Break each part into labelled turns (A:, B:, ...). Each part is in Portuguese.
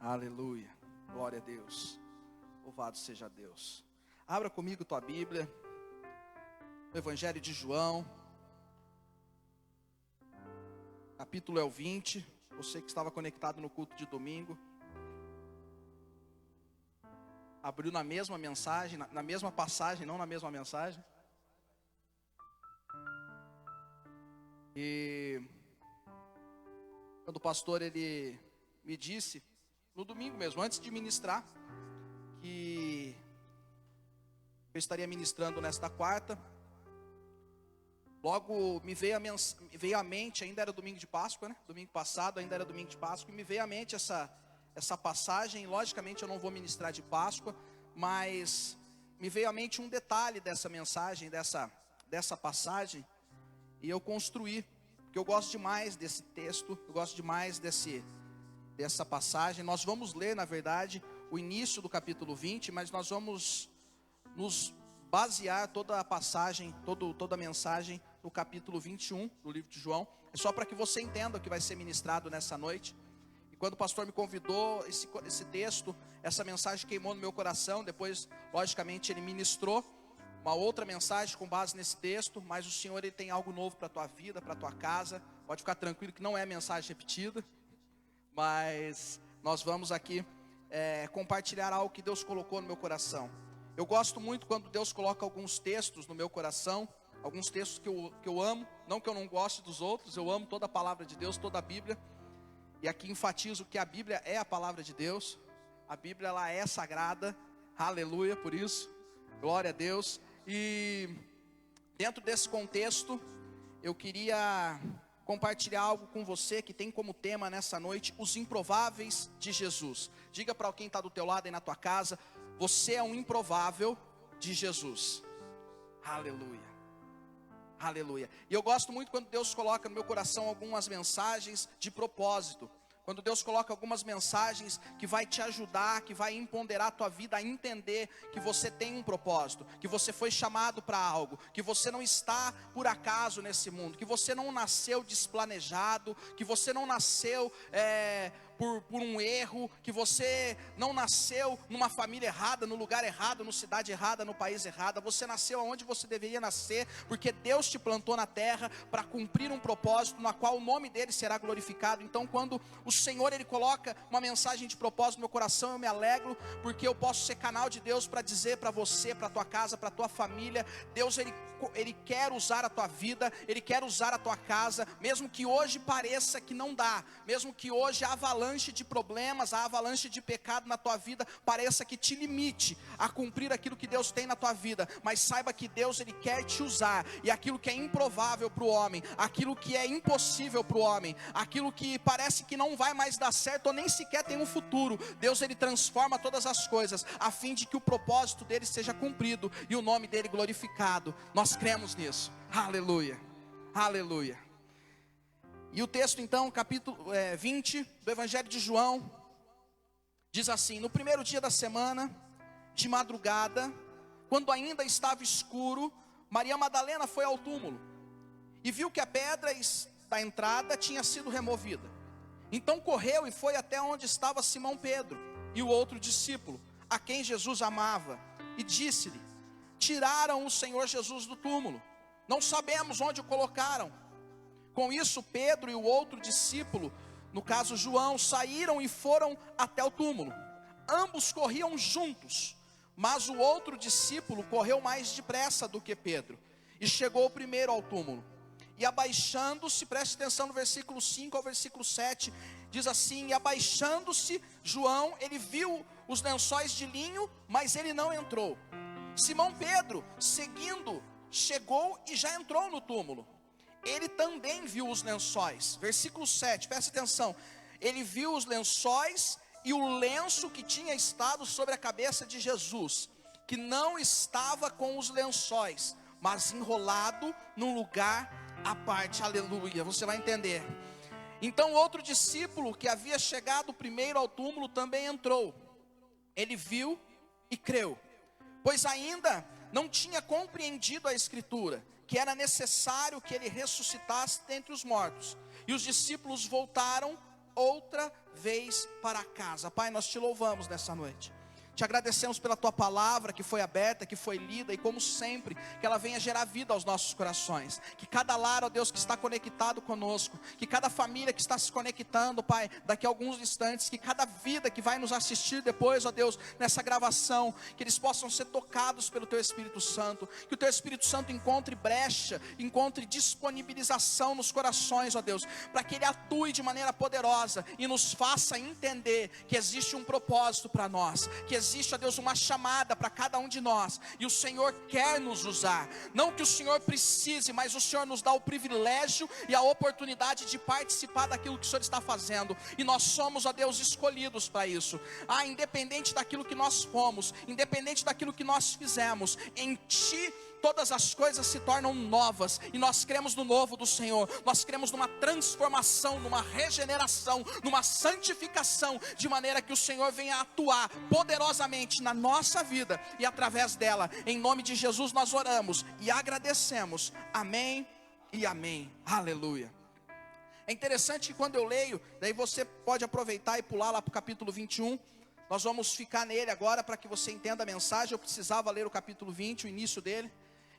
A: Aleluia, glória a Deus, louvado seja Deus. Abra comigo tua Bíblia, no Evangelho de João, capítulo é o 20, você que estava conectado no culto de domingo, abriu na mesma mensagem, na mesma passagem, não na mesma mensagem. E quando o pastor ele me disse, no domingo mesmo, antes de ministrar, que eu estaria ministrando nesta quarta, logo me veio à mente, ainda era domingo de Páscoa, né? Domingo passado ainda era domingo de Páscoa, e me veio à mente essa passagem. Logicamente eu não vou ministrar de Páscoa, mas me veio à mente um detalhe dessa mensagem, dessa passagem, e eu construí, porque eu gosto demais desse texto, eu gosto demais dessa passagem. Nós vamos ler, na verdade, o início do capítulo 20, mas nós vamos nos basear toda a passagem, toda a mensagem no capítulo 21 do livro de João. É só para que você entenda o que vai ser ministrado nessa noite. E quando o pastor me convidou, esse texto, essa mensagem queimou no meu coração. Depois, logicamente, ele ministrou uma outra mensagem com base nesse texto, mas o Senhor ele tem algo novo para a tua vida, para a tua casa. Pode ficar tranquilo que não é mensagem repetida, mas nós vamos aqui compartilhar algo que Deus colocou no meu coração. Eu gosto muito quando Deus coloca alguns textos no meu coração, alguns textos que eu amo, não que eu não goste dos outros, eu amo toda a palavra de Deus, toda a Bíblia. E aqui enfatizo que a Bíblia é a palavra de Deus, a Bíblia ela é sagrada, aleluia por isso, glória a Deus. E dentro desse contexto, eu queria compartilhar algo com você que tem como tema nessa noite, os improváveis de Jesus. Diga para quem está do teu lado aí na tua casa, você é um improvável de Jesus. Aleluia, aleluia. E eu gosto muito quando Deus coloca no meu coração algumas mensagens de propósito. Quando Deus coloca algumas mensagens que vai te ajudar, que vai empoderar a tua vida a entender que você tem um propósito, que você foi chamado para algo, que você não está por acaso nesse mundo, que você não nasceu desplanejado, que você não nasceu por um erro, que você não nasceu numa família errada, no lugar errado, na cidade errada, no país errado. Você nasceu onde você deveria nascer, porque Deus te plantou na terra para cumprir um propósito na qual o nome dele será glorificado. Então quando o Senhor ele coloca uma mensagem de propósito no meu coração, eu me alegro, porque eu posso ser canal de Deus para dizer para você, para a tua casa, para a tua família, Deus ele quer usar a tua vida, ele quer usar a tua casa, mesmo que hoje pareça que não dá, mesmo que hoje a avalanche de problemas, a avalanche de pecado na tua vida pareça que te limite a cumprir aquilo que Deus tem na tua vida, mas saiba que Deus ele quer te usar, e aquilo que é improvável para o homem, aquilo que é impossível para o homem, aquilo que parece que não vai mais dar certo ou nem sequer tem um futuro, Deus ele transforma todas as coisas a fim de que o propósito dele seja cumprido e o nome dele glorificado. Nós cremos nisso, aleluia, aleluia. E o texto então, capítulo 20 do Evangelho de João, diz assim: no primeiro dia da semana, de madrugada, quando ainda estava escuro, Maria Madalena foi ao túmulo e viu que a pedra da entrada tinha sido removida. Então correu e foi até onde estava Simão Pedro e o outro discípulo, a quem Jesus amava, e disse-lhe: tiraram o Senhor Jesus do túmulo, não sabemos onde o colocaram. Com isso Pedro e o outro discípulo, no caso João, saíram e foram até o túmulo. Ambos corriam juntos, mas o outro discípulo correu mais depressa do que Pedro e chegou primeiro ao túmulo. E abaixando-se, preste atenção no versículo 5 ao versículo 7, diz assim: e abaixando-se João, ele viu os lençóis de linho, mas ele não entrou. Simão Pedro, seguindo, chegou e já entrou no túmulo. Ele também viu os lençóis, versículo 7, preste atenção. Ele viu os lençóis e o lenço que tinha estado sobre a cabeça de Jesus, que não estava com os lençóis, mas enrolado num lugar à parte. Aleluia, você vai entender. Então outro discípulo que havia chegado primeiro ao túmulo também entrou. Ele viu e creu, pois ainda não tinha compreendido a escritura, que era necessário que ele ressuscitasse dentre os mortos. E os discípulos voltaram outra vez para casa. Pai, nós te louvamos nessa noite. Te agradecemos pela tua palavra que foi aberta, que foi lida, e como sempre, que ela venha gerar vida aos nossos corações. Que cada lar, ó Deus, que está conectado conosco, que cada família que está se conectando, Pai, daqui a alguns instantes, que cada vida que vai nos assistir depois, ó Deus, nessa gravação, que eles possam ser tocados pelo teu Espírito Santo, que o teu Espírito Santo encontre brecha, encontre disponibilização nos corações, ó Deus, para que ele atue de maneira poderosa e nos faça entender que existe um propósito para nós, que existe, ó Deus, uma chamada para cada um de nós, e o Senhor quer nos usar. Não que o Senhor precise, mas o Senhor nos dá o privilégio e a oportunidade de participar daquilo que o Senhor está fazendo, e nós somos, ó Deus, escolhidos para isso. Independente daquilo que nós fomos, independente daquilo que nós fizemos, em Ti todas as coisas se tornam novas, e nós cremos no novo do Senhor. Nós cremos numa transformação, numa regeneração, numa santificação, de maneira que o Senhor venha atuar poderosamente na nossa vida, e através dela, em nome de Jesus nós oramos e agradecemos, amém e amém, aleluia. É interessante que quando eu leio, daí você pode aproveitar e pular lá para o capítulo 21, nós vamos ficar nele agora para que você entenda a mensagem. Eu precisava ler o capítulo 20, o início dele.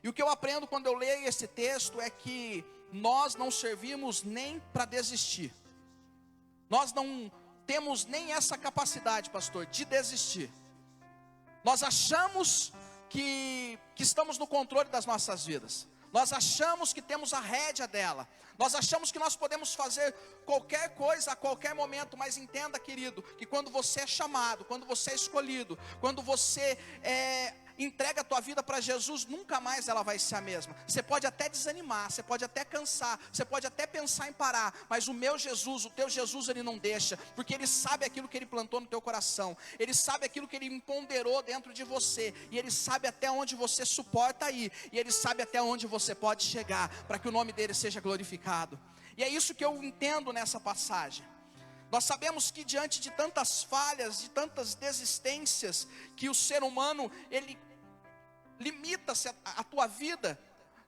A: E o que eu aprendo quando eu leio esse texto é que nós não servimos nem para desistir. Nós não temos nem essa capacidade, pastor, de desistir. Nós achamos que estamos no controle das nossas vidas. Nós achamos que temos a rédea dela. Nós achamos que nós podemos fazer qualquer coisa a qualquer momento. Mas entenda, querido, que quando você é chamado, quando você é escolhido, quando você entrega a tua vida para Jesus, nunca mais ela vai ser a mesma. Você pode até desanimar, você pode até cansar, você pode até pensar em parar, mas o meu Jesus, o teu Jesus, ele não deixa, porque ele sabe aquilo que ele plantou no teu coração, ele sabe aquilo que ele empoderou dentro de você, e ele sabe até onde você suporta ir, e ele sabe até onde você pode chegar, para que o nome dele seja glorificado. E é isso que eu entendo nessa passagem. Nós sabemos que diante de tantas falhas, de tantas desistências, que o ser humano, ele limita-se a tua vida,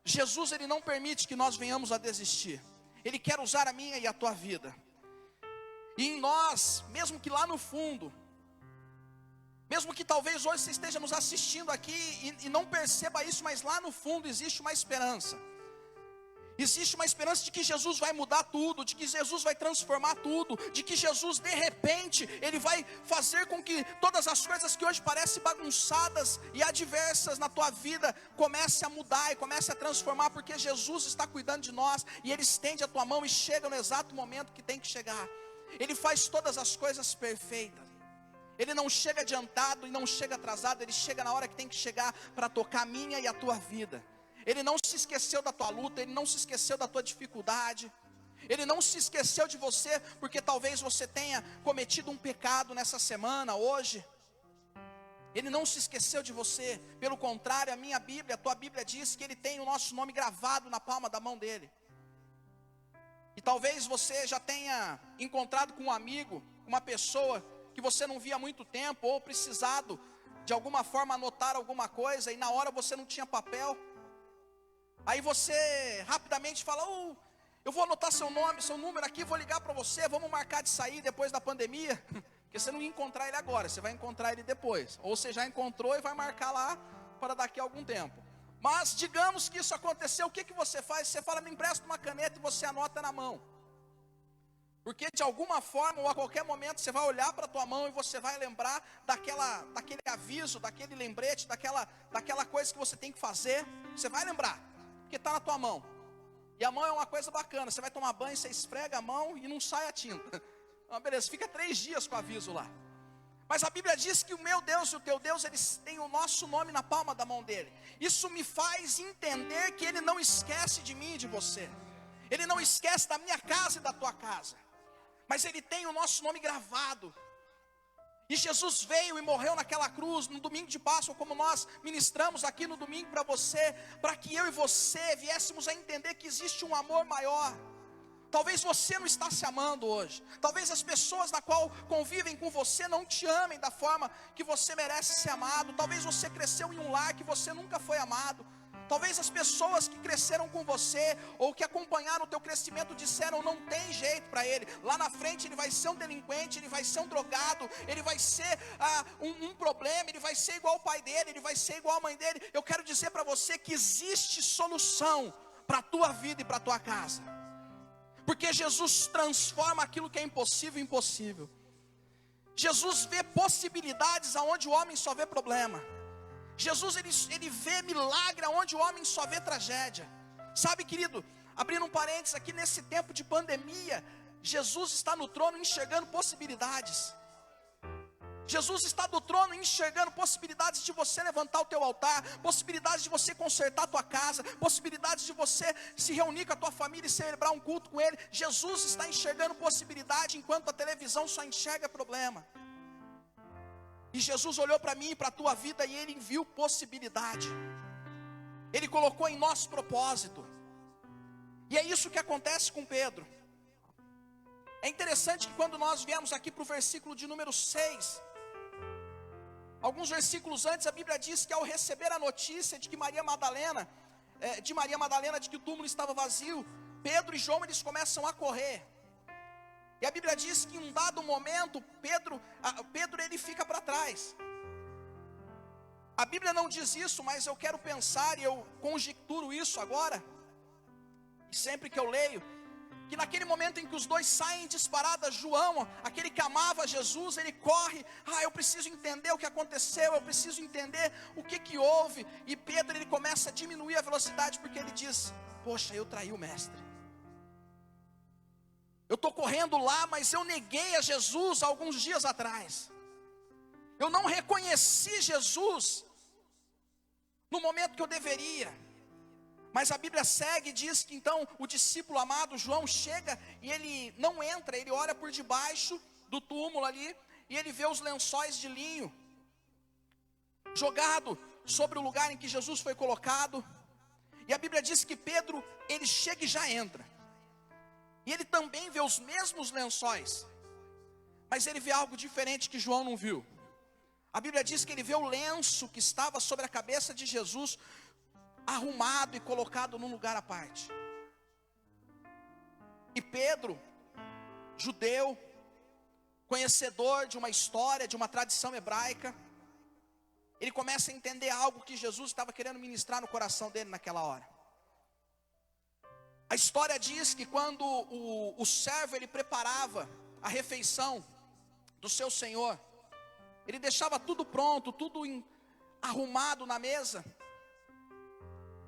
A: Jesus, ele não permite que nós venhamos a desistir. Ele quer usar a minha e a tua vida. E em nós, mesmo que lá no fundo, mesmo que talvez hoje você esteja nos assistindo aqui e não perceba isso, mas lá no fundo existe uma esperança. Existe uma esperança de que Jesus vai mudar tudo, de que Jesus vai transformar tudo, de que Jesus de repente, ele vai fazer com que todas as coisas que hoje parecem bagunçadas e adversas na tua vida, comece a mudar e comece a transformar, porque Jesus está cuidando de nós, e ele estende a tua mão e chega no exato momento que tem que chegar. Ele faz todas as coisas perfeitas. Ele não chega adiantado e não chega atrasado, ele chega na hora que tem que chegar para tocar a minha e a tua vida. Ele não se esqueceu da tua luta, ele não se esqueceu da tua dificuldade, ele não se esqueceu de você, porque talvez você tenha cometido um pecado nessa semana, hoje. Ele não se esqueceu de você, pelo contrário, a minha Bíblia, a tua Bíblia diz que ele tem o nosso nome gravado na palma da mão dele. E talvez você já tenha encontrado com um amigo, uma pessoa que você não via há muito tempo, ou precisado de alguma forma anotar alguma coisa, e na hora você não tinha papel. Aí você rapidamente fala, eu vou anotar seu nome, seu número aqui, vou ligar para você, vamos marcar de sair depois da pandemia. Porque você não ia encontrar ele agora, você vai encontrar ele depois. Ou você já encontrou e vai marcar lá para daqui a algum tempo. Mas digamos que isso aconteceu, o que você faz? Você fala, me empresta uma caneta e você anota na mão. Porque de alguma forma ou a qualquer momento você vai olhar para a tua mão e você vai lembrar daquele aviso, daquele lembrete, daquela coisa que você tem que fazer. Você vai lembrar, porque está na tua mão. E a mão é uma coisa bacana, você vai tomar banho, você esfrega a mão e não sai a tinta. Então, beleza, fica 3 dias com o aviso lá. Mas a Bíblia diz que o meu Deus e o teu Deus, eles têm o nosso nome na palma da mão dele. Isso me faz entender que ele não esquece de mim e de você. Ele não esquece da minha casa e da tua casa. Mas ele tem o nosso nome gravado. E Jesus veio e morreu naquela cruz, no domingo de Páscoa, como nós ministramos aqui no domingo para você, para que eu e você viéssemos a entender que existe um amor maior. Talvez você não está se amando hoje. Talvez as pessoas na qual convivem com você não te amem da forma que você merece ser amado. Talvez você cresceu em um lar que você nunca foi amado. Talvez as pessoas que cresceram com você, ou que acompanharam o teu crescimento, disseram: não tem jeito para ele, lá na frente ele vai ser um delinquente, ele vai ser um drogado, ele vai ser um problema, ele vai ser igual ao pai dele, ele vai ser igual à mãe dele. Eu quero dizer para você que existe solução para a tua vida e para a tua casa, porque Jesus transforma aquilo que é impossível em possível. Jesus vê possibilidades aonde o homem só vê problema. Jesus ele vê milagre onde o homem só vê tragédia. Sabe, querido, abrindo um parênteses aqui, nesse tempo de pandemia, Jesus está no trono enxergando possibilidades. Jesus está do trono enxergando possibilidades de você levantar o teu altar, possibilidades de você consertar a tua casa, possibilidades de você se reunir com a tua família e celebrar um culto com ele. Jesus está enxergando possibilidade, enquanto a televisão só enxerga problema. E Jesus olhou para mim e para a tua vida e Ele viu possibilidade. Ele colocou em nós propósito. E é isso que acontece com Pedro. É interessante que quando nós viemos aqui para o versículo de número 6, alguns versículos antes, a Bíblia diz que ao receber a notícia de que Maria Madalena, de que o túmulo estava vazio, Pedro e João, eles começam a correr. E a Bíblia diz que em um dado momento, Pedro ele fica para trás. A Bíblia não diz isso, mas eu quero pensar, e eu conjecturo isso agora, e sempre que eu leio, que naquele momento em que os dois saem disparadas, João, aquele que amava Jesus, ele corre: eu preciso entender o que aconteceu, eu preciso entender o que houve. E Pedro, ele começa a diminuir a velocidade, porque ele diz: poxa, eu traí o mestre. Eu estou correndo lá, mas eu neguei a Jesus alguns dias atrás. Eu não reconheci Jesus no momento que eu deveria. Mas a Bíblia segue e diz que então o discípulo amado João chega e ele não entra, ele olha por debaixo do túmulo ali e ele vê os lençóis de linho jogado sobre o lugar em que Jesus foi colocado. E a Bíblia diz que Pedro, ele chega e já entra. E ele também vê os mesmos lençóis, mas ele vê algo diferente que João não viu. A Bíblia diz que ele vê o lenço que estava sobre a cabeça de Jesus arrumado e colocado num lugar à parte. E Pedro, judeu, conhecedor de uma história, de uma tradição hebraica, ele começa a entender algo que Jesus estava querendo ministrar no coração dele naquela hora. A história diz que quando o servo ele preparava a refeição do seu senhor, ele deixava tudo pronto, tudo arrumado na mesa.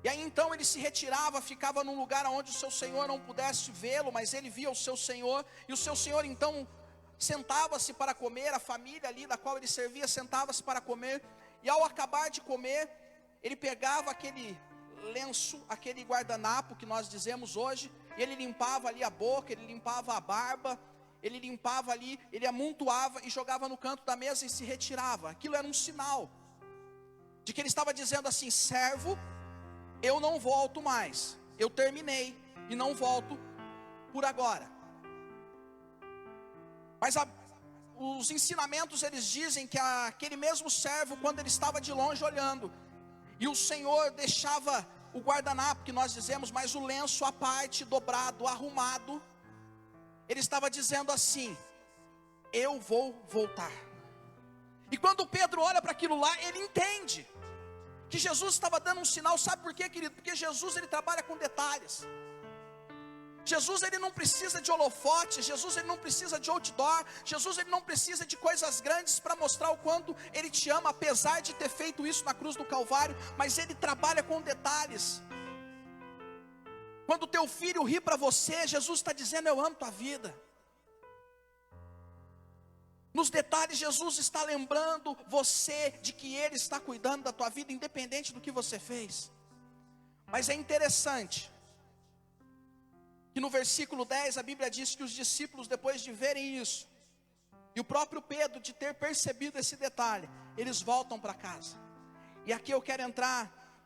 A: E aí então ele se retirava, ficava num lugar onde o seu senhor não pudesse vê-lo, mas ele via o seu senhor. E o seu senhor então sentava-se para comer, a família ali da qual ele servia sentava-se para comer. E ao acabar de comer, ele pegava aquele lenço, aquele guardanapo que nós dizemos hoje, e ele limpava ali a boca, ele limpava a barba, ele limpava ali, ele amontoava e jogava no canto da mesa e se retirava. Aquilo era um sinal de que ele estava dizendo assim: servo, eu não volto mais, eu terminei e não volto por agora. Mas os ensinamentos eles dizem que aquele mesmo servo, quando ele estava de longe olhando, e o Senhor deixava o guardanapo, que nós dizemos, mas o lenço à parte, dobrado, arrumado, ele estava dizendo assim: eu vou voltar. E quando Pedro olha para aquilo lá, ele entende que Jesus estava dando um sinal. Sabe por quê, querido? Porque Jesus ele trabalha com detalhes. Jesus ele não precisa de holofote, Jesus ele não precisa de outdoor, Jesus ele não precisa de coisas grandes para mostrar o quanto ele te ama, apesar de ter feito isso na cruz do Calvário, mas ele trabalha com detalhes. Quando teu filho ri para você, Jesus está dizendo: eu amo tua vida. Nos detalhes, Jesus está lembrando você de que Ele está cuidando da tua vida, independente do que você fez. Mas é interessante que no versículo 10 a Bíblia diz que os discípulos, depois de verem isso, e o próprio Pedro de ter percebido esse detalhe, eles voltam para casa. E aqui eu quero entrar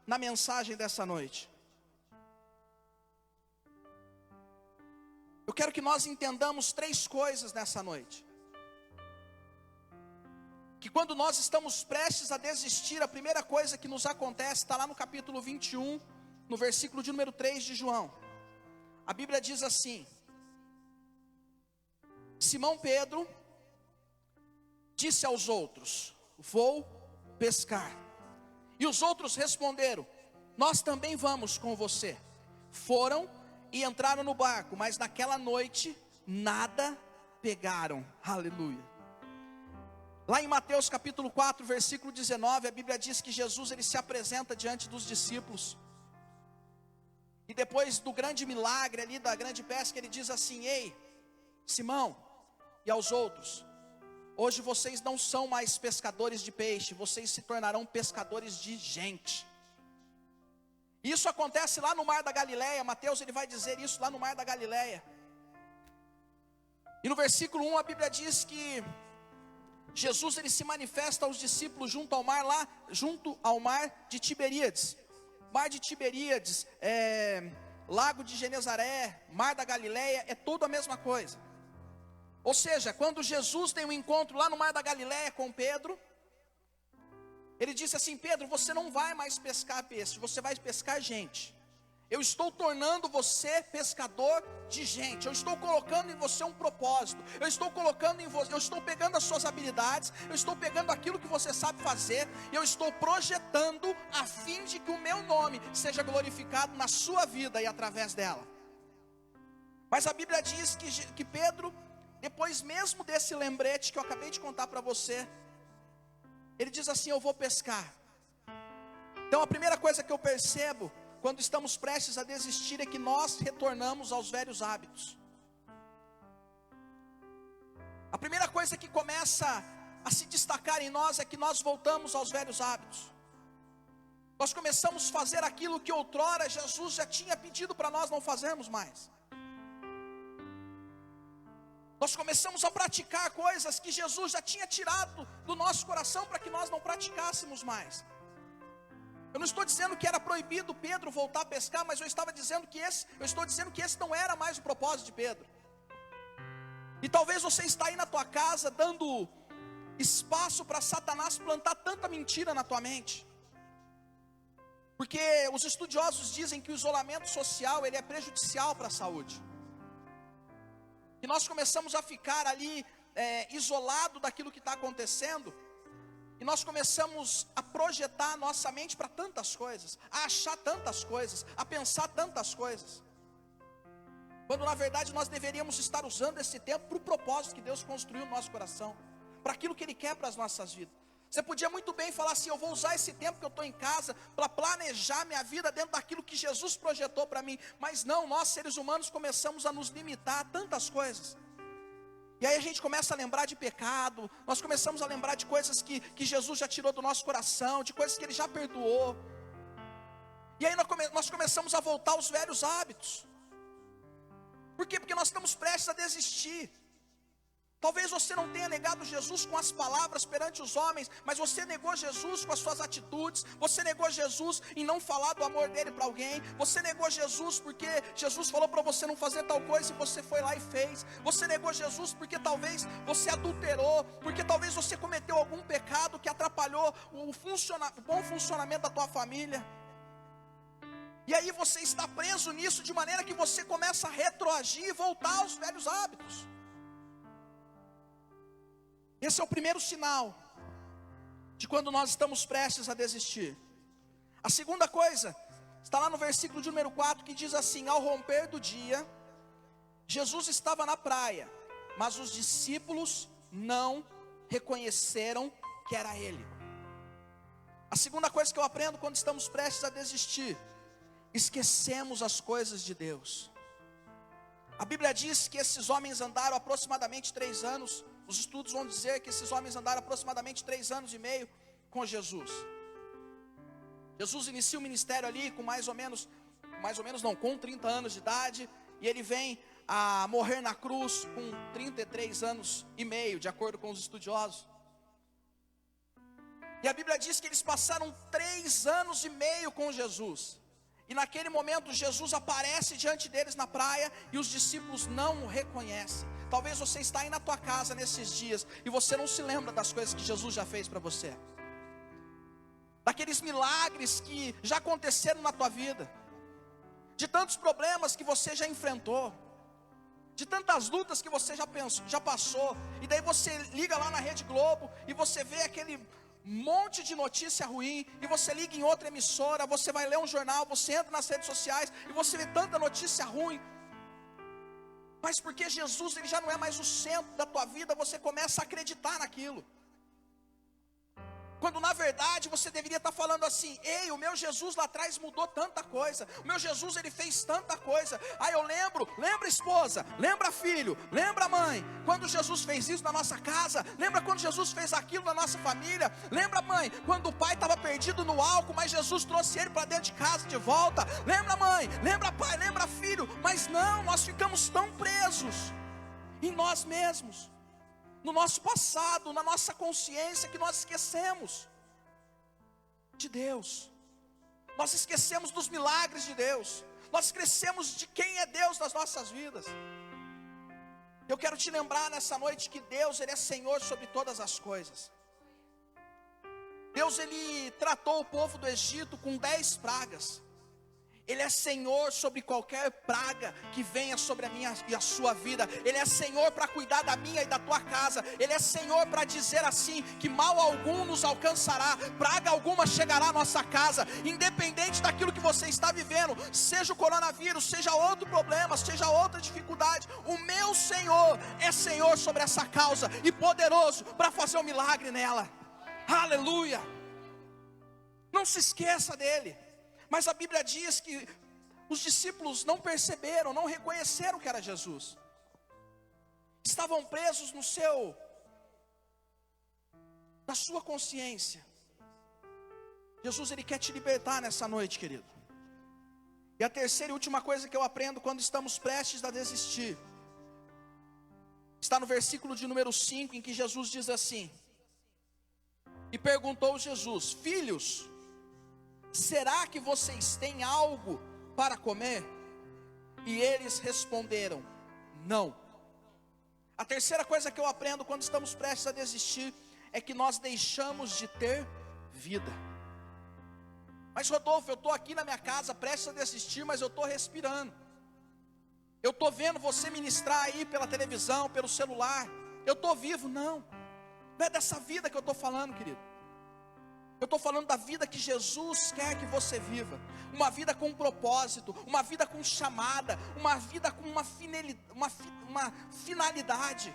A: na mensagem dessa noite. Eu quero que nós entendamos 3 coisas nessa noite. que quando nós estamos prestes a desistir, a primeira coisa que nos acontece, está lá no capítulo 21, no versículo de número 3 de João. A Bíblia diz assim: Simão Pedro disse aos outros: vou pescar. E os outros responderam: nós também vamos com você. Foram e entraram no barco, mas naquela noite nada pegaram. Aleluia. Lá em Mateus capítulo 4, versículo 19, a Bíblia diz que Jesus ele se apresenta diante dos discípulos. E depois do grande milagre ali, da grande pesca, ele diz assim: ei, Simão e aos outros, hoje vocês não são mais pescadores de peixe, vocês se tornarão pescadores de gente. Isso acontece lá no Mar da Galileia. Mateus ele vai dizer isso lá no Mar da Galileia. E no versículo 1 a Bíblia diz que Jesus ele se manifesta aos discípulos junto ao mar, lá junto ao mar de Tiberíades. Mar de Tiberíades, Lago de Genezaré, Mar da Galileia, é tudo a mesma coisa. Ou seja, quando Jesus tem um encontro lá no Mar da Galileia com Pedro, ele disse assim: Pedro, você não vai mais pescar peixe, você vai pescar gente. Eu estou tornando você pescador de gente. Eu estou colocando em você um propósito. Eu estou colocando em você, eu estou pegando as suas habilidades, eu estou pegando aquilo que você sabe fazer, e eu estou projetando a fim de que o meu nome seja glorificado na sua vida e através dela. Mas a Bíblia diz que Pedro, depois mesmo desse lembrete que eu acabei de contar para você, ele diz assim: eu vou pescar. Então a primeira coisa que eu percebo quando estamos prestes a desistir é que nós retornamos aos velhos hábitos. A primeira coisa que começa a se destacar em nós é que nós voltamos aos velhos hábitos. Nós começamos a fazer aquilo que outrora Jesus já tinha pedido para nós não fazermos mais. Nós começamos a praticar coisas que Jesus já tinha tirado do nosso coração para que nós não praticássemos mais. Eu não estou dizendo que era proibido Pedro voltar a pescar, mas eu estou dizendo que esse não era mais o propósito de Pedro. E talvez você está aí na tua casa dando espaço para Satanás plantar tanta mentira na tua mente. Porque os estudiosos dizem que o isolamento social ele é prejudicial para a saúde. E nós começamos a ficar ali isolado daquilo que está acontecendo. E nós começamos a projetar a nossa mente para tantas coisas, a achar tantas coisas, a pensar tantas coisas. Quando na verdade nós deveríamos estar usando esse tempo para o propósito que Deus construiu no nosso coração, para aquilo que Ele quer para as nossas vidas. Você podia muito bem falar assim: eu vou usar esse tempo que eu estou em casa para planejar minha vida dentro daquilo que Jesus projetou para mim. Mas não, nós seres humanos começamos a nos limitar a tantas coisas. E aí a gente começa a lembrar de pecado, nós começamos a lembrar de coisas que Jesus já tirou do nosso coração, de coisas que Ele já perdoou. E aí nós começamos a voltar aos velhos hábitos. Por quê? Porque nós estamos prestes a desistir. Talvez você não tenha negado Jesus com as palavras perante os homens, mas você negou Jesus com as suas atitudes. Você negou Jesus em não falar do amor dele para alguém. Você negou Jesus porque Jesus falou para você não fazer tal coisa e você foi lá e fez. Você negou Jesus porque talvez você adulterou, porque talvez você cometeu algum pecado que atrapalhou o bom funcionamento da tua família. E aí você está preso nisso de maneira que você começa a retroagir e voltar aos velhos hábitos. Esse é o primeiro sinal de quando nós estamos prestes a desistir. A segunda coisa está lá no versículo de número 4, que diz assim: ao romper do dia, Jesus estava na praia, mas os discípulos não reconheceram que era Ele. A segunda coisa que eu aprendo quando estamos prestes a desistir: esquecemos as coisas de Deus. A Bíblia diz que esses homens andaram aproximadamente 3 anos. Os estudos vão dizer que esses homens andaram aproximadamente 3 anos e meio com Jesus. Jesus inicia o ministério ali com com 30 anos de idade. E ele vem a morrer na cruz com 33 anos e meio, de acordo com os estudiosos. E a Bíblia diz que eles passaram 3 anos e meio com Jesus. E naquele momento Jesus aparece diante deles na praia e os discípulos não o reconhecem. Talvez você está aí na tua casa nesses dias e você não se lembra das coisas que Jesus já fez para você, daqueles milagres que já aconteceram na tua vida, de tantos problemas que você já enfrentou, de tantas lutas que você já passou. E daí você liga lá na Rede Globo e você vê aquele monte de notícia ruim, e você liga em outra emissora, você vai ler um jornal, você entra nas redes sociais e você vê tanta notícia ruim. Mas porque Jesus ele já não é mais o centro da tua vida, você começa a acreditar naquilo, quando na verdade você deveria estar falando assim: ei, o meu Jesus lá atrás mudou tanta coisa, o meu Jesus ele fez tanta coisa. Ah, eu lembra esposa, lembra filho, lembra mãe, quando Jesus fez isso na nossa casa, lembra quando Jesus fez aquilo na nossa família, lembra mãe, quando o pai estava perdido no álcool, mas Jesus trouxe ele para dentro de casa de volta, lembra mãe, lembra pai, lembra filho. Mas não, nós ficamos tão presos em nós mesmos, no nosso passado, na nossa consciência, que nós esquecemos de Deus, nós esquecemos dos milagres de Deus, nós esquecemos de quem é Deus nas nossas vidas. Eu quero te lembrar nessa noite que Deus ele é Senhor sobre todas as coisas. Deus ele tratou o povo do Egito com 10 pragas. Ele é Senhor sobre qualquer praga que venha sobre a minha e a sua vida. Ele é Senhor para cuidar da minha e da tua casa. Ele é Senhor para dizer assim, que mal algum nos alcançará, praga alguma chegará à nossa casa, independente daquilo que você está vivendo, seja o coronavírus, seja outro problema, seja outra dificuldade. O meu Senhor é Senhor sobre essa causa e poderoso para fazer um milagre nela. Aleluia! Não se esqueça dele. Mas a Bíblia diz que os discípulos não perceberam, não reconheceram que era Jesus. Estavam presos na sua consciência. Jesus ele quer te libertar nessa noite, querido. E a terceira e última coisa que eu aprendo quando estamos prestes a desistir, está no versículo de número 5, em que Jesus diz assim: e perguntou Jesus: filhos, será que vocês têm algo para comer? E eles responderam: não. A terceira coisa que eu aprendo quando estamos prestes a desistir é que nós deixamos de ter vida. Mas Rodolfo, eu estou aqui na minha casa prestes a desistir, mas eu estou respirando, eu estou vendo você ministrar aí pela televisão, pelo celular, eu estou vivo. Não é dessa vida que eu estou falando, querido. Eu estou falando da vida que Jesus quer que você viva. Uma vida com propósito, uma vida com chamada, uma vida com uma finalidade,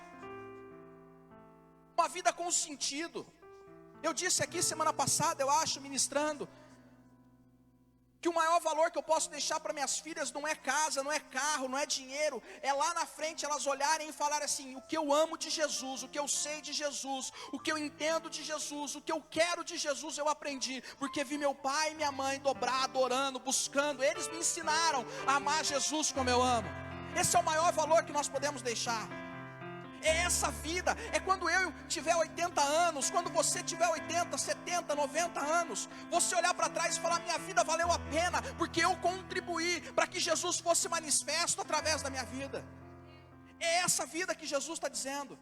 A: uma vida com sentido. Eu disse aqui semana passada, eu acho, ministrando, que o maior valor que eu posso deixar para minhas filhas não é casa, não é carro, não é dinheiro. É lá na frente elas olharem e falarem assim: o que eu amo de Jesus, o que eu sei de Jesus, o que eu entendo de Jesus, o que eu quero de Jesus eu aprendi, porque vi meu pai e minha mãe dobrar, adorando, buscando. Eles me ensinaram a amar Jesus como eu amo. Esse é o maior valor que nós podemos deixar. É essa vida, é quando eu tiver 80 anos, quando você tiver 80, 70, 90 anos, você olhar para trás e falar: minha vida valeu a pena, porque eu contribuí para que Jesus fosse manifesto através da minha vida. É essa vida que Jesus está dizendo.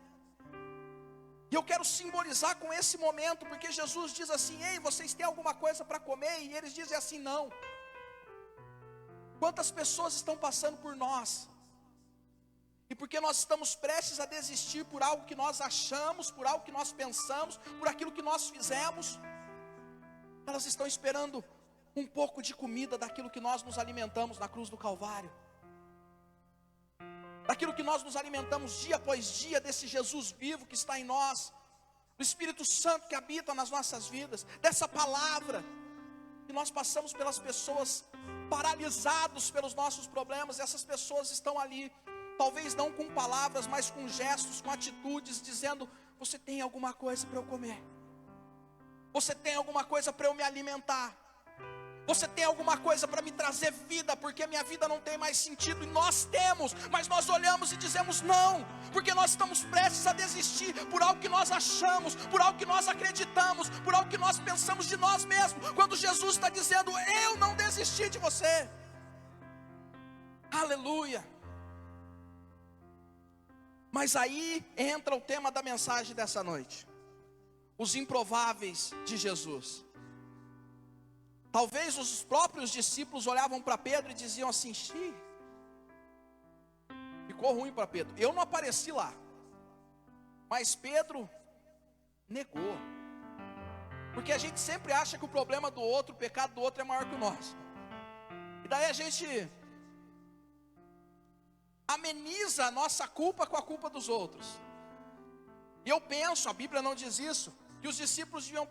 A: E eu quero simbolizar com esse momento, porque Jesus diz assim: ei, vocês têm alguma coisa para comer? E eles dizem assim: não. Quantas pessoas estão passando por nós, e porque nós estamos prestes a desistir por algo que nós achamos, por algo que nós pensamos, por aquilo que nós fizemos, elas estão esperando um pouco de comida daquilo que nós nos alimentamos na cruz do Calvário, daquilo que nós nos alimentamos dia após dia, desse Jesus vivo que está em nós, do Espírito Santo que habita nas nossas vidas, dessa palavra. E nós passamos pelas pessoas paralisados pelos nossos problemas, e essas pessoas estão ali, talvez não com palavras, mas com gestos, com atitudes, dizendo: você tem alguma coisa para eu comer? Você tem alguma coisa para eu me alimentar? Você tem alguma coisa para me trazer vida, porque minha vida não tem mais sentido. E nós temos, mas nós olhamos e dizemos não, porque nós estamos prestes a desistir por algo que nós achamos, por algo que nós acreditamos, por algo que nós pensamos de nós mesmos, quando Jesus está dizendo: eu não desisti de você. Aleluia. Mas aí entra o tema da mensagem dessa noite: os improváveis de Jesus. Talvez os próprios discípulos olhavam para Pedro e diziam assim: xiii, ficou ruim para Pedro. Eu não apareci lá, mas Pedro negou. Porque a gente sempre acha que o problema do outro, o pecado do outro é maior que o nosso. E daí a gente ameniza a nossa culpa com a culpa dos outros. E eu penso, a Bíblia não diz isso, que os discípulos deviam: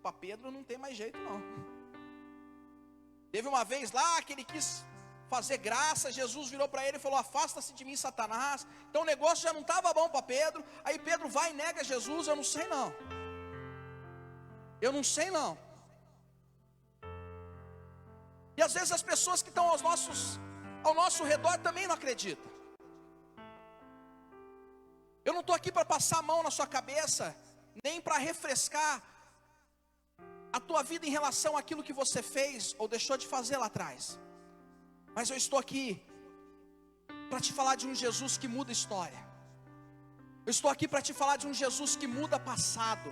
A: para Pedro não tem mais jeito não. Teve uma vez lá que ele quis fazer graça, Jesus virou para ele e falou: afasta-se de mim, Satanás. Então o negócio já não estava bom para Pedro. Aí Pedro vai e nega Jesus. Eu não sei não. Eu não sei não. E às vezes as pessoas que estão ao nosso redor também não acreditam. Eu não estou aqui para passar a mão na sua cabeça, nem para refrescar a tua vida em relação àquilo que você fez ou deixou de fazer lá atrás. Mas eu estou aqui para te falar de um Jesus que muda história. Eu estou aqui para te falar de um Jesus que muda passado.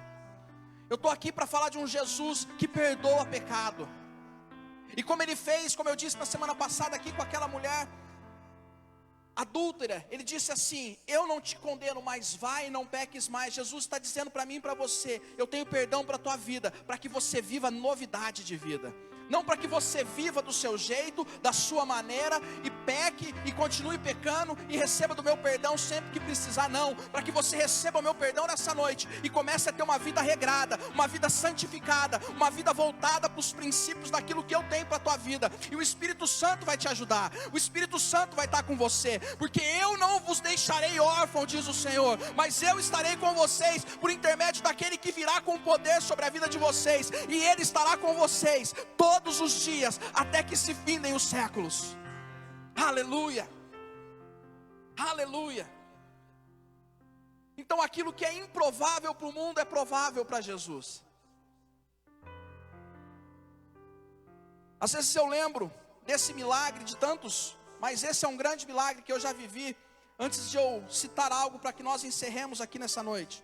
A: Eu estou aqui para falar de um Jesus que perdoa pecado. E como ele fez, como eu disse na semana passada aqui com aquela mulher adúltera, ele disse assim: eu não te condeno, mas vai e não peques mais. Jesus está dizendo para mim e para você: eu tenho perdão para a tua vida, para que você viva novidade de vida. Não para que você viva do seu jeito, da sua maneira, e peque e continue pecando e receba do meu perdão sempre que precisar. Não, para que você receba o meu perdão nessa noite e comece a ter uma vida regrada, uma vida santificada, uma vida voltada para os princípios daquilo que eu tenho para a tua vida. E o Espírito Santo vai te ajudar, o Espírito Santo vai estar com você, porque eu não vos deixarei órfão, diz o Senhor, mas eu estarei com vocês por intermédio daquele que virá com poder sobre a vida de vocês, e Ele estará com vocês todos os dias, até que se findem os séculos. Aleluia, aleluia. Então aquilo que é improvável para o mundo é provável para Jesus. Às vezes eu lembro desse milagre, de tantos, mas esse é um grande milagre que eu já vivi. Antes de eu citar algo para que nós encerremos aqui nessa noite,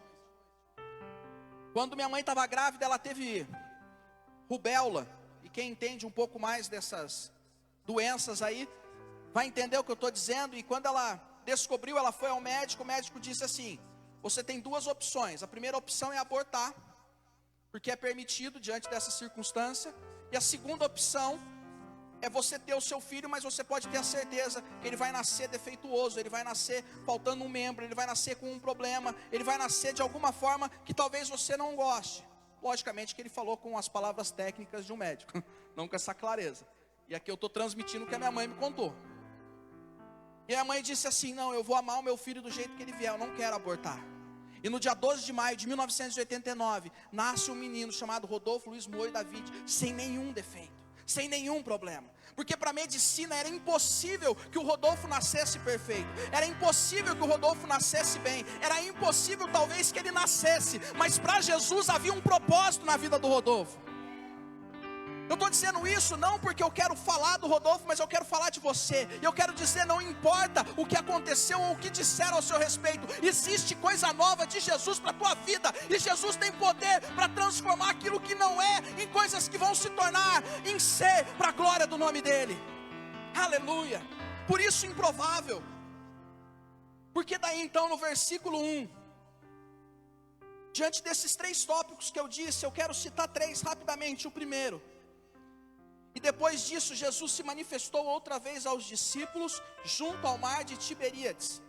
A: quando minha mãe estava grávida, ela teve rubéola. E quem entende um pouco mais dessas doenças aí, vai entender o que eu estou dizendo. E quando ela descobriu, ela foi ao médico. O médico disse assim: você tem duas opções. A primeira opção é abortar, porque é permitido diante dessa circunstância. E a segunda opção é você ter o seu filho, mas você pode ter a certeza que ele vai nascer defeituoso, ele vai nascer faltando um membro, ele vai nascer com um problema, ele vai nascer de alguma forma que talvez você não goste. Logicamente que ele falou com as palavras técnicas de um médico, não com essa clareza. E aqui eu estou transmitindo o que a minha mãe me contou. E a mãe disse assim: não, eu vou amar o meu filho do jeito que ele vier, eu não quero abortar. E no dia 12 de maio de 1989, nasce um menino chamado Rodolfo Luiz Moio David, sem nenhum defeito, sem nenhum problema. Porque para a medicina era impossível que o Rodolfo nascesse perfeito, era impossível que o Rodolfo nascesse bem, era impossível talvez que ele nascesse, mas para Jesus havia um propósito na vida do Rodolfo. Eu estou dizendo isso não porque eu quero falar do Rodolfo, mas eu quero falar de você. E eu quero dizer, não importa o que aconteceu ou o que disseram ao seu respeito, existe coisa nova de Jesus para a tua vida. E Jesus tem poder para transformar aquilo que não é em coisas que vão se tornar em ser para a glória do nome dEle. Aleluia. Por isso improvável. Porque daí então no versículo 1, diante desses três tópicos que eu disse, eu quero citar três rapidamente. O primeiro: e depois disso, Jesus se manifestou outra vez aos discípulos junto ao mar de Tiberíades.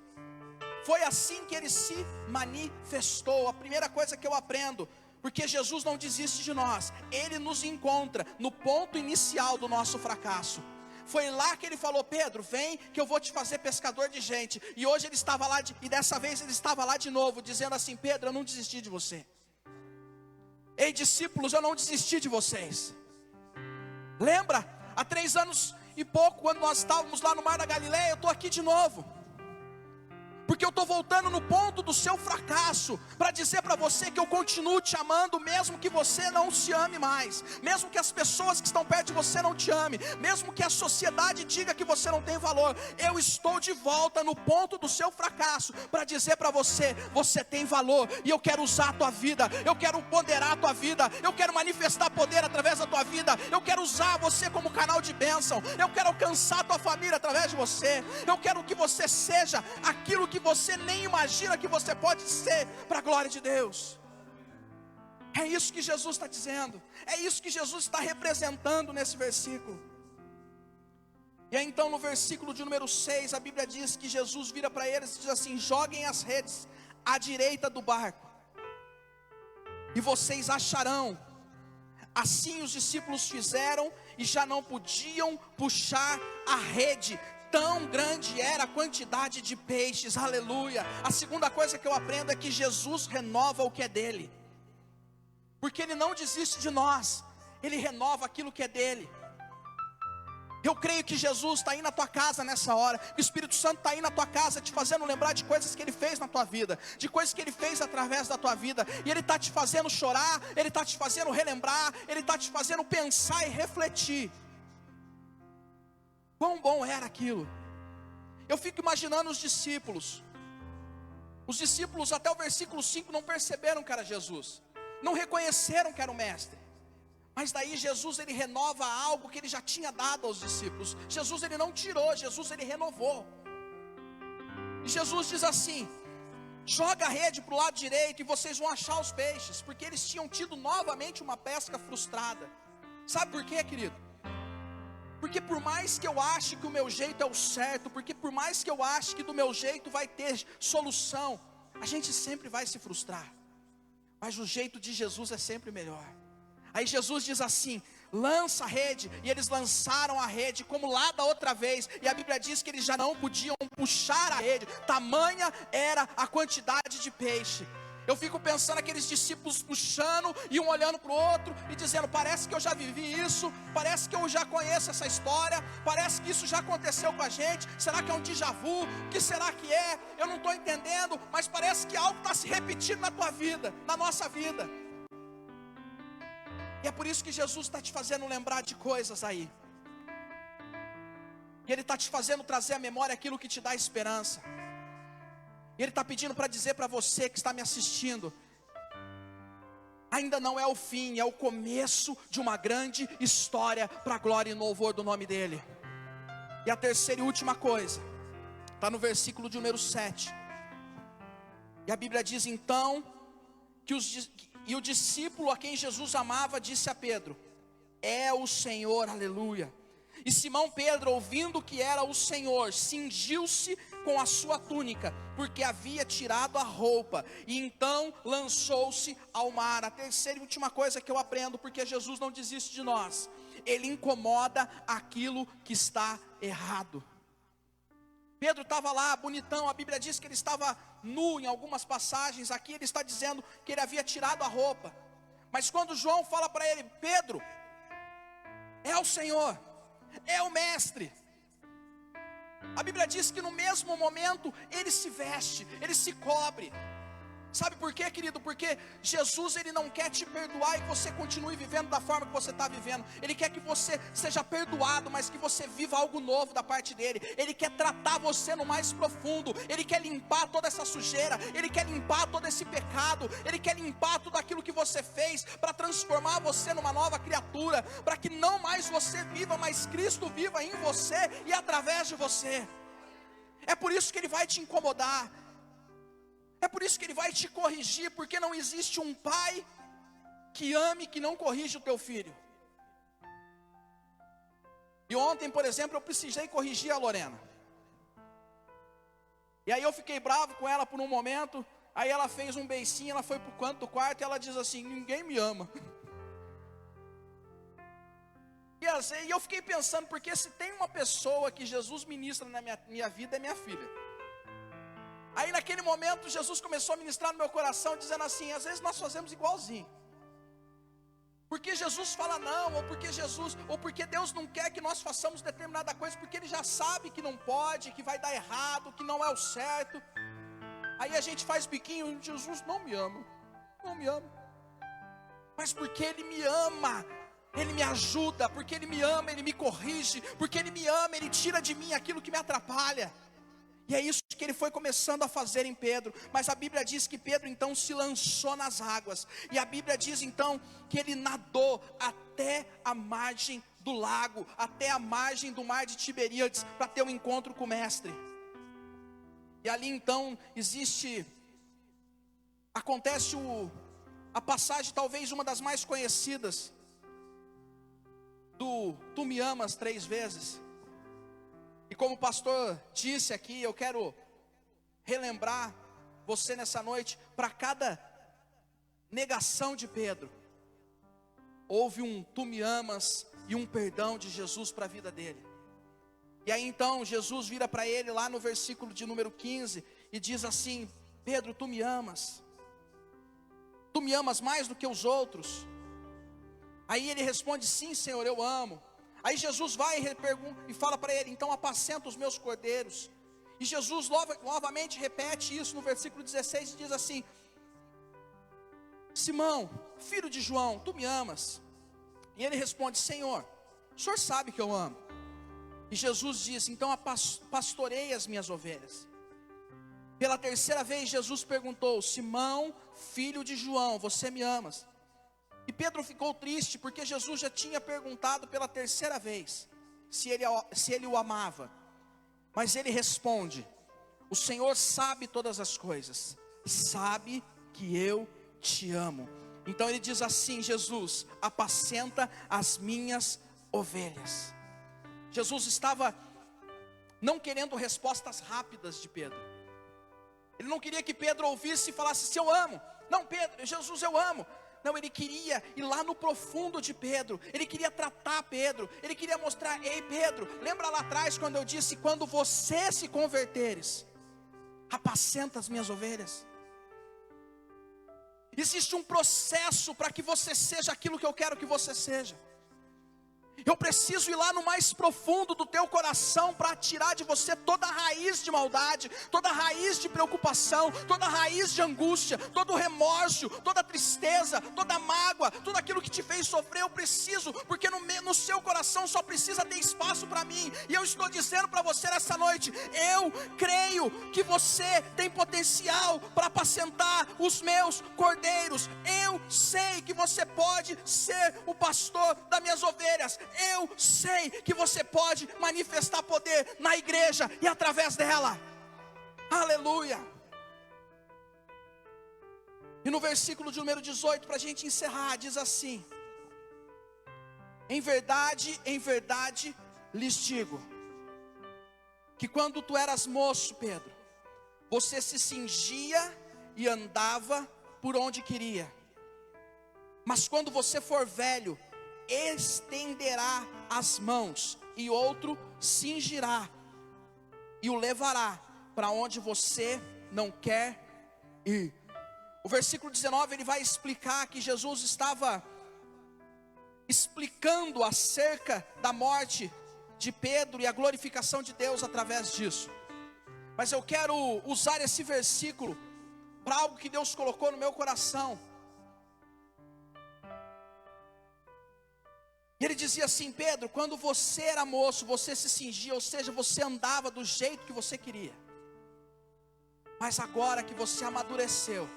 A: Foi assim que ele se manifestou. A primeira coisa que eu aprendo, porque Jesus não desiste de nós, Ele nos encontra no ponto inicial do nosso fracasso. Foi lá que Ele falou: Pedro, vem que eu vou te fazer pescador de gente. E hoje Ele estava lá, e dessa vez Ele estava lá de novo, dizendo assim: Pedro, eu não desisti de você. Ei, discípulos, eu não desisti de vocês. Lembra? Há 3 anos e pouco, quando nós estávamos lá no Mar da Galileia, eu estou aqui de novo. Porque eu estou voltando no ponto do seu fracasso, para dizer para você que eu continuo te amando, mesmo que você não se ame mais, mesmo que as pessoas que estão perto de você não te amem, mesmo que a sociedade diga que você não tem valor. Eu estou de volta no ponto do seu fracasso, para dizer para você, você tem valor, e eu quero usar a tua vida, eu quero ponderar a tua vida, eu quero manifestar poder através da tua vida, eu quero usar você como canal de bênção, eu quero alcançar a tua família através de você, eu quero que você seja aquilo que você nem imagina que você pode ser, para a glória de Deus. É isso que Jesus está dizendo, é isso que Jesus está representando nesse versículo. E aí então no versículo de número 6, a Bíblia diz que Jesus vira para eles e diz assim: joguem as redes à direita do barco, e vocês acharão. Assim os discípulos fizeram, e já não podiam puxar a rede, tão grande era a quantidade de peixes. Aleluia. A segunda coisa que eu aprendo é que Jesus renova o que é dele, porque Ele não desiste de nós, Ele renova aquilo que é dele. Eu creio que Jesus está aí na tua casa nessa hora, que o Espírito Santo está aí na tua casa, te fazendo lembrar de coisas que Ele fez na tua vida, de coisas que Ele fez através da tua vida, e Ele está te fazendo chorar, Ele está te fazendo relembrar, Ele está te fazendo pensar e refletir. Quão bom era aquilo. Eu fico imaginando os discípulos. Os discípulos até o versículo 5 não perceberam que era Jesus, não reconheceram que era o mestre. Mas daí Jesus, Ele renova algo que Ele já tinha dado aos discípulos. Jesus, Ele não tirou, Jesus, Ele renovou. E Jesus diz assim: joga a rede para o lado direito e vocês vão achar os peixes. Porque eles tinham tido novamente uma pesca frustrada. Sabe por quê, querido? Porque por mais que eu ache que o meu jeito é o certo, porque por mais que eu ache que do meu jeito vai ter solução, a gente sempre vai se frustrar. Mas o jeito de Jesus é sempre melhor. Aí Jesus diz assim: lança a rede. E eles lançaram a rede como lá da outra vez, e a Bíblia diz que eles já não podiam puxar a rede, tamanha era a quantidade de peixe. Eu fico pensando aqueles discípulos puxando e um olhando para o outro e dizendo: parece que eu já vivi isso, parece que eu já conheço essa história, parece que isso já aconteceu com a gente. Será que é um déjà vu? O que será que é? Eu não estou entendendo, mas parece que algo está se repetindo na tua vida, na nossa vida. E é por isso que Jesus está te fazendo lembrar de coisas aí, e Ele está te fazendo trazer à memória aquilo que te dá esperança. E Ele está pedindo para dizer para você que está me assistindo: ainda não é o fim, é o começo de uma grande história para a glória e louvor do nome dEle. E a terceira e última coisa está no versículo de número 7. E a Bíblia diz então que o discípulo a quem Jesus amava disse a Pedro: é o Senhor, aleluia. E Simão Pedro, ouvindo que era o Senhor, cingiu-se com a sua túnica, porque havia tirado a roupa, e então lançou-se ao mar. A terceira e última coisa que eu aprendo, porque Jesus não desiste de nós: Ele incomoda aquilo que está errado. Pedro estava lá bonitão, a Bíblia diz que ele estava nu em algumas passagens. Aqui ele está dizendo que ele havia tirado a roupa. Mas quando João fala para ele: Pedro, é o Senhor, é o mestre, a Bíblia diz que no mesmo momento ele se veste, ele se cobre. Sabe por quê, querido? Porque Jesus, Ele não quer te perdoar e que você continue vivendo da forma que você está vivendo. Ele quer que você seja perdoado, mas que você viva algo novo da parte dEle. Ele quer tratar você no mais profundo. Ele quer limpar toda essa sujeira, Ele quer limpar todo esse pecado, Ele quer limpar tudo aquilo que você fez, para transformar você numa nova criatura, para que não mais você viva, mas Cristo viva em você e através de você. É por isso que Ele vai te incomodar, é por isso que Ele vai te corrigir, porque não existe um pai que ame que não corrige o teu filho. E ontem, por exemplo, eu precisei corrigir a Lorena. E aí eu fiquei bravo com ela por um momento. Aí ela fez um beicinho, ela foi para o canto do quarto e ela diz assim: ninguém me ama. E eu fiquei pensando, porque se tem uma pessoa que Jesus ministra na minha vida, é minha filha. Aí naquele momento Jesus começou a ministrar no meu coração, dizendo assim: às vezes nós fazemos igualzinho. Porque Jesus fala não, ou porque Deus não quer que nós façamos determinada coisa, porque Ele já sabe que não pode, que vai dar errado, que não é o certo. Aí a gente faz biquinho, Jesus não me ama, não me ama. Mas porque Ele me ama, Ele me ajuda, porque Ele me ama, Ele me corrige, porque Ele me ama, Ele tira de mim aquilo que me atrapalha. E é isso que Ele foi começando a fazer em Pedro. Mas a Bíblia diz que Pedro então se lançou nas águas. E a Bíblia diz então que ele nadou até a margem do lago, até a margem do mar de Tiberíades, para ter um encontro com o Mestre. E ali então acontece a passagem, talvez uma das mais conhecidas, do Tu me amas 3 vezes. E como o pastor disse aqui, eu quero relembrar você nessa noite, para cada negação de Pedro, houve um Tu me amas e um perdão de Jesus para a vida dele. E aí então Jesus vira para ele lá no versículo de número 15 e diz assim: Pedro, tu me amas mais do que os outros? Aí ele responde: sim, Senhor, eu amo. Aí Jesus vai e fala para ele: então apacenta os meus cordeiros. E Jesus novamente repete isso no versículo 16 e diz assim: Simão, filho de João, tu me amas? E ele responde: Senhor, o Senhor sabe que eu amo. E Jesus diz: então pastorei as minhas ovelhas. Pela 3ª vez Jesus perguntou: Simão, filho de João, você me amas? E Pedro ficou triste, porque Jesus já tinha perguntado pela 3ª vez se ele o amava. Mas ele responde: o Senhor sabe todas as coisas, sabe que eu te amo. Então ele diz assim: Jesus, apacenta as minhas ovelhas. Jesus estava não querendo respostas rápidas de Pedro. Ele não queria que Pedro ouvisse e falasse: se eu amo. Não, Pedro, Jesus, eu amo. Não, ele queria ir lá no profundo de Pedro. Ele queria tratar Pedro. Ele queria mostrar: ei Pedro, lembra lá atrás quando eu disse: quando você se converteres, apacenta as minhas ovelhas. Existe um processo para que você seja aquilo que eu quero que você seja. Eu preciso ir lá no mais profundo do teu coração para tirar de você toda a raiz de maldade, toda a raiz de preocupação, toda a raiz de angústia, todo o remorso, toda a tristeza, toda a mágoa, tudo aquilo que te fez sofrer. Eu preciso, porque no seu coração só precisa ter espaço para mim. E eu estou dizendo para você nessa noite: eu creio que você tem potencial para apacentar os meus cordeiros. Eu sei que você pode ser o pastor das minhas ovelhas. Eu sei que você pode manifestar poder na igreja e através dela. Aleluia. E no versículo de número 18, para a gente encerrar, diz assim: em verdade lhes digo, que quando tu eras moço, Pedro, você se cingia e andava por onde queria. Mas quando você for velho, estenderá as mãos, e outro cingirá e o levará para onde você não quer ir. O versículo 19, ele vai explicar que Jesus estava explicando acerca da morte de Pedro e a glorificação de Deus através disso. Mas eu quero usar esse versículo para algo que Deus colocou no meu coração. E ele dizia assim: Pedro, quando você era moço, você se cingia, ou seja, você andava do jeito que você queria. Mas agora que você amadureceu,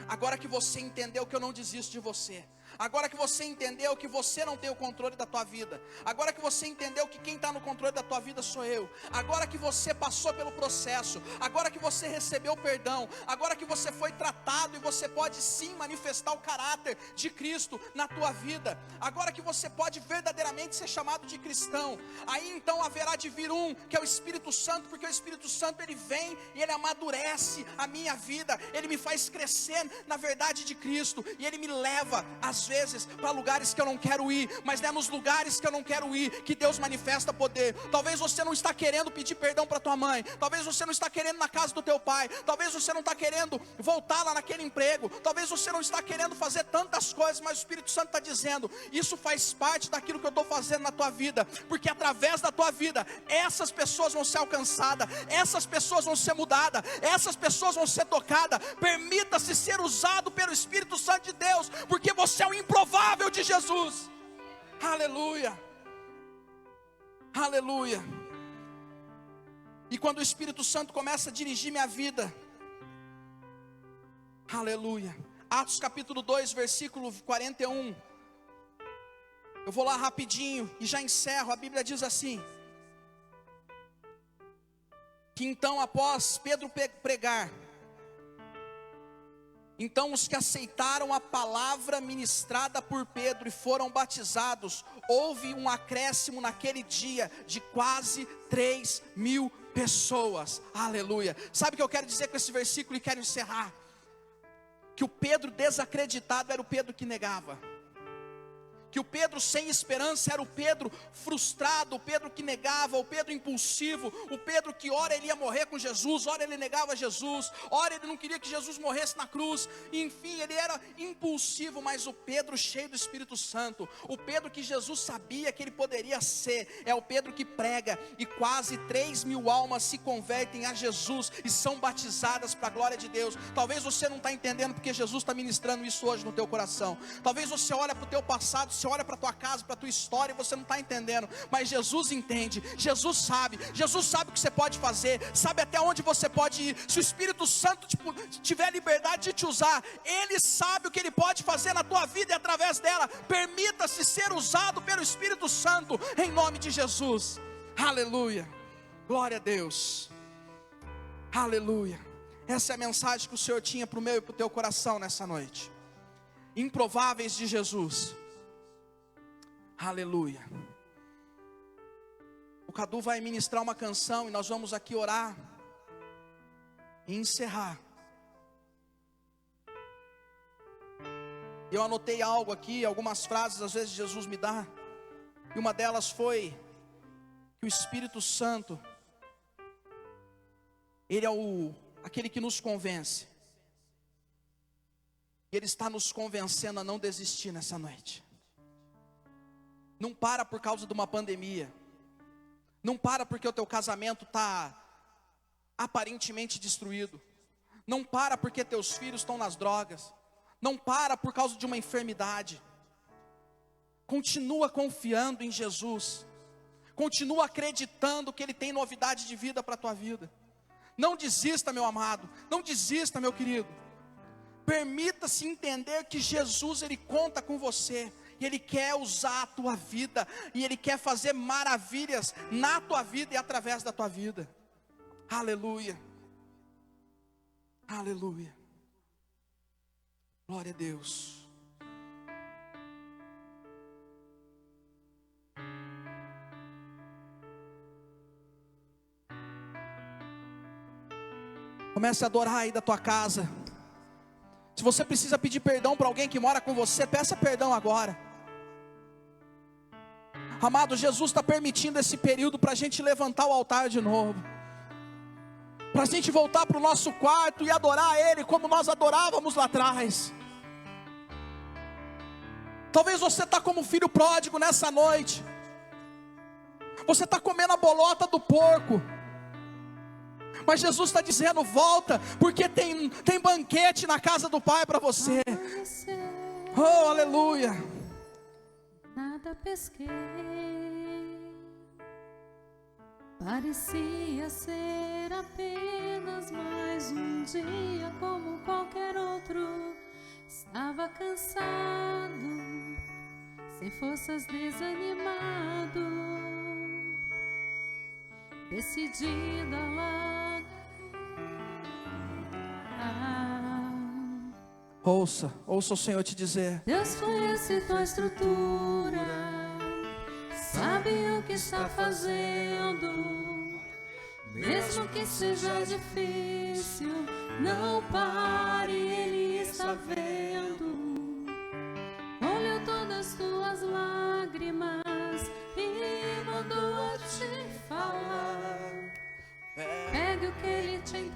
A: agora que você entendeu que eu não desisto de você, agora que você entendeu que você não tem o controle da tua vida, agora que você entendeu que quem está no controle da tua vida sou eu, agora que você passou pelo processo, agora que você recebeu perdão, agora que você foi tratado e você pode sim manifestar o caráter de Cristo na tua vida, agora que você pode verdadeiramente ser chamado de cristão, aí então haverá de vir que é o Espírito Santo, porque o Espírito Santo ele vem e ele amadurece a minha vida, ele me faz crescer na verdade de Cristo, e ele me leva às às vezes para lugares que eu não quero ir, mas é nos lugares que eu não quero ir que Deus manifesta poder. Talvez você não está querendo pedir perdão para tua mãe, talvez você não está querendo ir na casa do teu pai, talvez você não está querendo voltar lá naquele emprego, talvez você não está querendo fazer tantas coisas, mas o Espírito Santo está dizendo: isso faz parte daquilo que eu estou fazendo na tua vida, porque através da tua vida, essas pessoas vão ser alcançadas, essas pessoas vão ser mudadas, essas pessoas vão ser tocadas. Permita-se ser usado pelo Espírito Santo de Deus, porque você é o improvável de Jesus. Aleluia, aleluia. E quando o Espírito Santo começa a dirigir minha vida, aleluia, Atos capítulo 2, versículo 41, eu vou lá rapidinho e já encerro. A Bíblia diz assim: que então após Pedro pregar, então os que aceitaram a palavra ministrada por Pedro e foram batizados, houve um acréscimo naquele dia de quase 3.000 pessoas. Aleluia. Sabe o que eu quero dizer com esse versículo e quero encerrar? Que o Pedro desacreditado era o Pedro que negava. Que o Pedro sem esperança era o Pedro frustrado, o Pedro que negava, o Pedro impulsivo, o Pedro que ora ele ia morrer com Jesus, ora ele negava Jesus, ora ele não queria que Jesus morresse na cruz, enfim, ele era impulsivo. Mas o Pedro cheio do Espírito Santo, o Pedro que Jesus sabia que ele poderia ser, é o Pedro que prega, e quase 3.000 almas se convertem a Jesus e são batizadas para a glória de Deus. Talvez você não está entendendo porque Jesus está ministrando isso hoje no teu coração. Talvez você olha para o teu passado, você olha para a tua casa, para a tua história, e você não está entendendo, mas Jesus entende, Jesus sabe o que você pode fazer, sabe até onde você pode ir. Se o Espírito Santo tiver liberdade de te usar, Ele sabe o que Ele pode fazer na tua vida e através dela. Permita-se ser usado pelo Espírito Santo, em nome de Jesus. Aleluia, glória a Deus, aleluia. Essa é a mensagem que o Senhor tinha para o meu e para o teu coração nessa noite. Improváveis de Jesus. Aleluia. O Cadu vai ministrar uma canção e nós vamos aqui orar e encerrar. Eu anotei algo aqui, algumas frases às vezes Jesus me dá, e uma delas foi que o Espírito Santo, Ele é aquele que nos convence. Ele está nos convencendo a não desistir nessa noite. Não para por causa de uma pandemia. Não para porque o teu casamento está aparentemente destruído. Não para porque teus filhos estão nas drogas. Não para por causa de uma enfermidade. Continua confiando em Jesus. Continua acreditando que Ele tem novidade de vida para a tua vida. Não desista, meu amado. Não desista, meu querido. Permita-se entender que Jesus, Ele conta com você. E Ele quer usar a tua vida, e Ele quer fazer maravilhas na tua vida e através da tua vida. Aleluia, aleluia, glória a Deus. Comece a adorar aí da tua casa. Se você precisa pedir perdão para alguém que mora com você, peça perdão agora. Amado, Jesus está permitindo esse período para a gente levantar o altar de novo, para a gente voltar para o nosso quarto e adorar Ele como nós adorávamos lá atrás. Talvez você está como filho pródigo nessa noite. Você está comendo a bolota do porco, mas Jesus está dizendo: volta, porque tem banquete na casa do Pai para você. Oh, aleluia.
B: Nada pesquei, parecia ser apenas mais um dia como qualquer outro. Estava cansado, sem forças, desanimado, decidido a largar.
A: Ouça o Senhor te dizer:
B: Deus conhece tua estrutura, sabe o que está fazendo. Mesmo que seja difícil, não pare, Ele está vendo.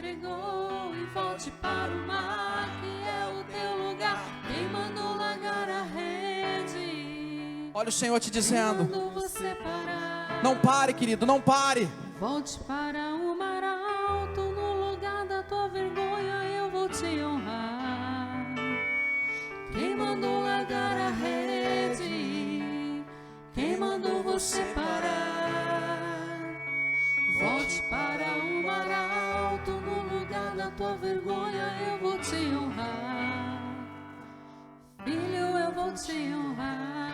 B: vergonha e volte para o mar, que é o teu lugar. Quem mandou largar a rede?
A: Olha o Senhor te dizendo:
B: Quem mandou você parar?
A: não pare, querido, não pare.
B: Volte para o mar alto, no lugar da tua vergonha eu vou te honrar. Quem mandou largar a rede? Quem mandou você parar? Volte para o mar alto, no lugar da tua vergonha eu vou te honrar. Filho, eu vou te honrar.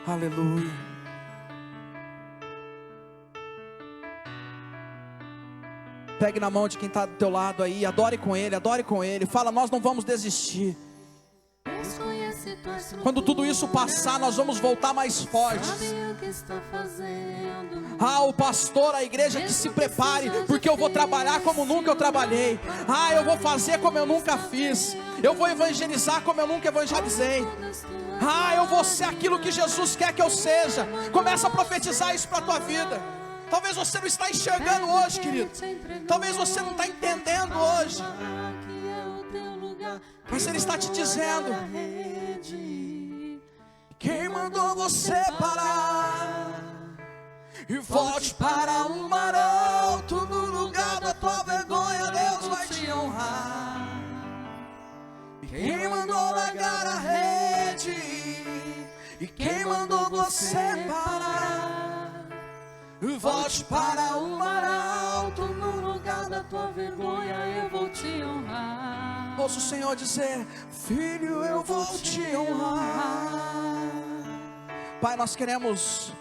A: Aleluia. Pegue na mão de quem está do teu lado aí, adore com ele, fala: nós não vamos desistir. Quando tudo isso passar, nós vamos voltar mais fortes. O pastor, a igreja que se prepare, porque eu vou trabalhar como nunca eu trabalhei. Eu vou fazer como eu nunca fiz. Eu vou evangelizar como eu nunca evangelizei. Eu vou ser aquilo que Jesus quer que eu seja. Começa a profetizar isso para a tua vida. Talvez você não está enxergando hoje, querido. Talvez você não está entendendo hoje. Mas Ele está te dizendo: quem mandou você parar? E volte para o mar alto, no lugar da tua vergonha Deus vai te honrar. Quem mandou largar a rede? E quem mandou você parar? Volte para o mar alto, no lugar da tua vergonha eu vou te honrar. Ouça o Senhor dizer: filho, eu vou te honrar. Pai, nós queremos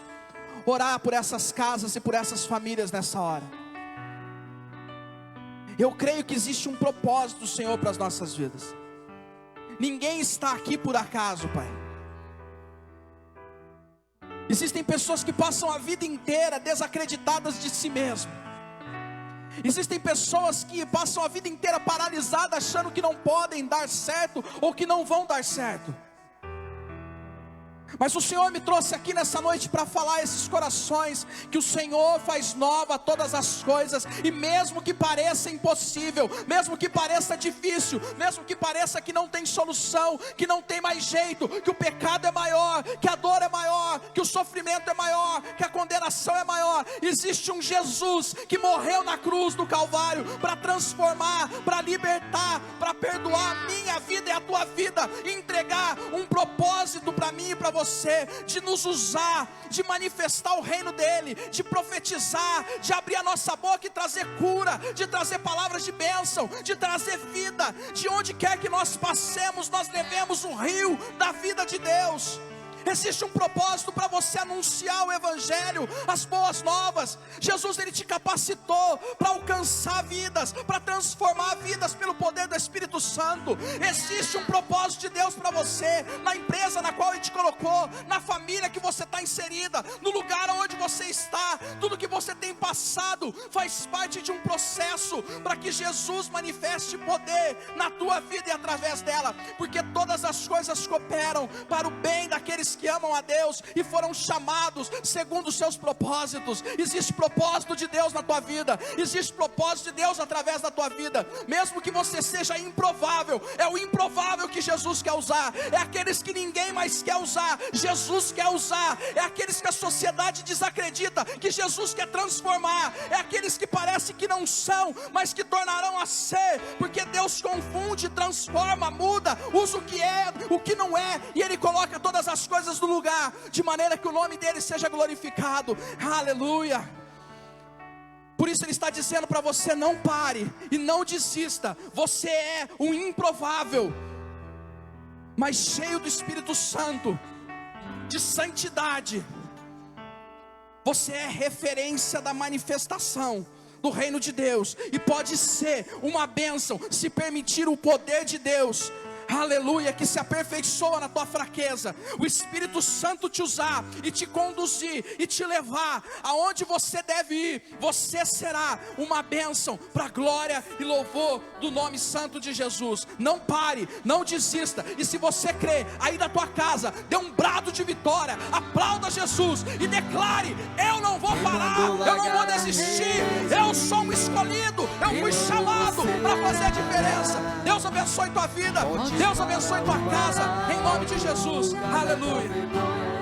A: orar por essas casas e por essas famílias nessa hora. Eu creio que existe um propósito, Senhor, para as nossas vidas. Ninguém está aqui por acaso, Pai. Existem pessoas que passam a vida inteira desacreditadas de si mesmo. Existem pessoas que passam a vida inteira paralisadas, achando que não podem dar certo ou que não vão dar certo. Mas o Senhor me trouxe aqui nessa noite para falar a esses corações que o Senhor faz nova todas as coisas. E mesmo que pareça impossível, mesmo que pareça difícil, mesmo que pareça que não tem solução, que não tem mais jeito, que o pecado é maior, que a dor é maior, que o sofrimento é maior, que a condenação é maior, existe um Jesus que morreu na cruz do Calvário para transformar, para libertar, para perdoar a minha vida e a tua vida, e entregar um propósito para mim e para você, de nos usar, de manifestar o reino dele, de profetizar, de abrir a nossa boca e trazer cura, de trazer palavras de bênção, de trazer vida. De onde quer que nós passemos, nós levemos o rio da vida de Deus. Existe um propósito para você anunciar o evangelho, as boas novas. Jesus, ele te capacitou para alcançar vidas, para transformar vidas pelo poder do Espírito Santo. Existe um propósito de Deus para você, na empresa na qual ele te colocou, na família que você está inserida, no lugar onde você está. Tudo que você tem passado faz parte de um processo para que Jesus manifeste poder na tua vida e através dela, porque todas as coisas cooperam para o bem daqueles que amam a Deus e foram chamados segundo os seus propósitos. Existe propósito de Deus na tua vida, existe propósito de Deus através da tua vida. Mesmo que você seja improvável, é o improvável que Jesus quer usar, é aqueles que ninguém mais quer usar, Jesus quer usar, é aqueles que a sociedade desacredita, que Jesus quer transformar, é aqueles que parece que não são, mas que tornarão a ser, porque Deus confunde, transforma, muda, usa o que é, o que não é, e Ele coloca todas as coisas no lugar, de maneira que o nome dele seja glorificado. Aleluia. Por isso ele está dizendo para você: não pare e não desista. Você é um improvável, mas cheio do Espírito Santo, de santidade. Você é referência da manifestação do reino de Deus, e pode ser uma bênção se permitir o poder de Deus, aleluia, que se aperfeiçoa na tua fraqueza, o Espírito Santo te usar e te conduzir e te levar aonde você deve ir. Você será uma bênção para a glória e louvor do nome santo de Jesus. Não pare, não desista. E se você crê aí da tua casa, dê um brado de vitória, aplauda Jesus e declare: eu não vou parar, eu não vou desistir, eu Deus abençoe tua vida. Deus abençoe tua casa. Em nome de Jesus. Aleluia.